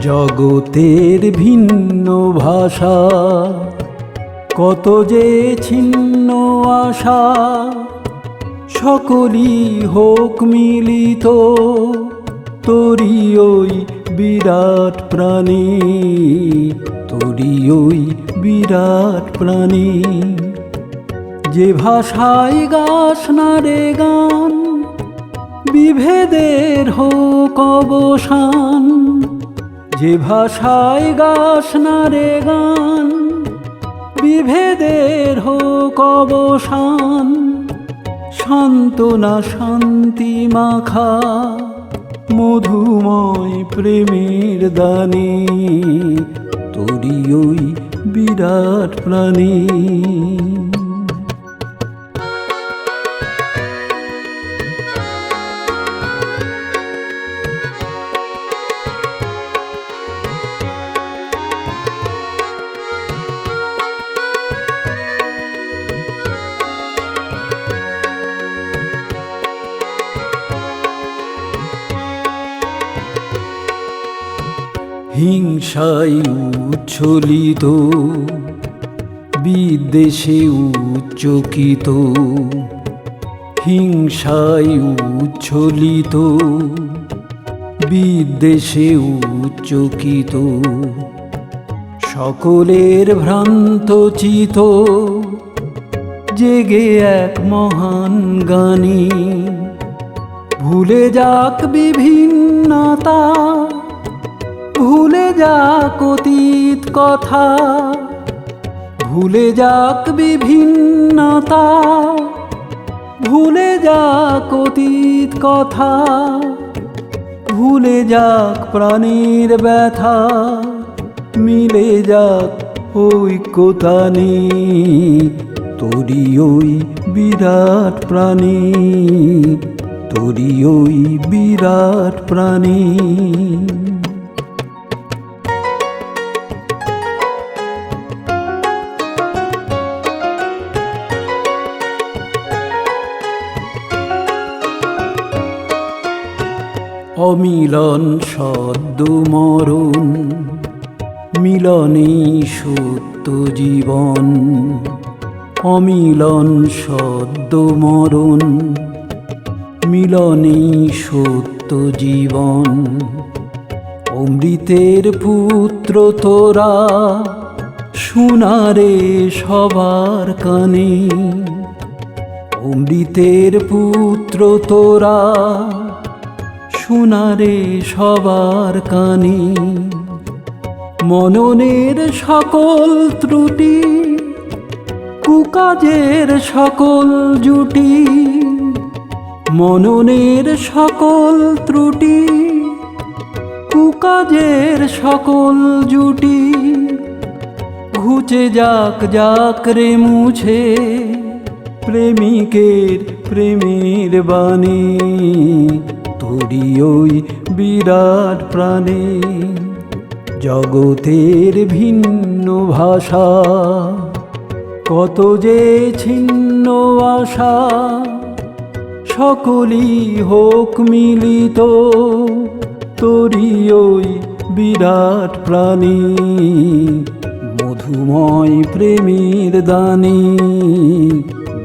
জগতের ভিন্ন ভাষা, কত যে ছিন্ন আশা, সকলই হোক মিলিত তোরি ওই বিরাট প্রাণী, তোরি ওই বিরাট প্রাণী। যে ভাষায় গাস না রে গান, বিভেদের হোক অবসান। যে ভাষায় গাস না রে গান, বিভেদের হোক অবসান। সান্ত্বনা শান্তি মাখা মধুময় প্রেমের দানে, তোরি ওই বিরাট প্রাণী। হিংসায় উচ্ছলিত, বিদ্বেষে উচ্চকিত। হিংসায় উচ্ছলিত, বিদ্বেষে উচ্চকিত। সকলের ভ্রান্ত চিত, জেগে এক মহান গানে। ভুলে যাক বিভিন্নতা, ভুলে যাক অতীত কথা। ভুলে যাক বিভিন্নতা, ভুলে যাক অতীত কথা। ভুলে যাক প্রাণীর ব্যথা, মিলে যাক ঐক্যতানে, তোরি ওই বিরাট প্রাণী, তোরি ওই বিরাট প্রাণী। অমিলন সদ্য মরণ, মিলনে সত্য জীবন। অমিলন সদ্য মরণ, মিলনে সত্য জীবন। অমৃতের পুত্র তোরা, শোনারে সবার কানে। অমৃতের পুত্র তোরা, শোনারে সবার কানে। মননের সকল ত্রুটি, কুকাজের সকল জুটি। মননের সকল ত্রুটি, কুকাজের সকল জুটি। ঘুচে যাক যাক রে মুছে, প্রেমিকের প্রেমের বাণী, তোরি ওই বিরাট প্রাণী। জগতের ভিন্ন ভাষা, কত যে ছিন্ন আশা। সকলই হোক মিলিত তোরি ওই বিরাট প্রাণী, মধুময় প্রেমের দানে।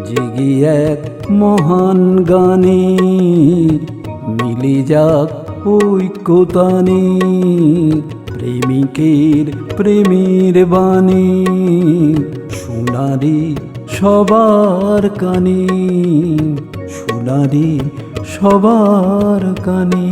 জেগে এক মহান গানে, মিলে যাক ঐক্যতানে। প্রেমিকের প্রেমের বাণী, শোনারে সবার কানে, শোনারে সবার কানে।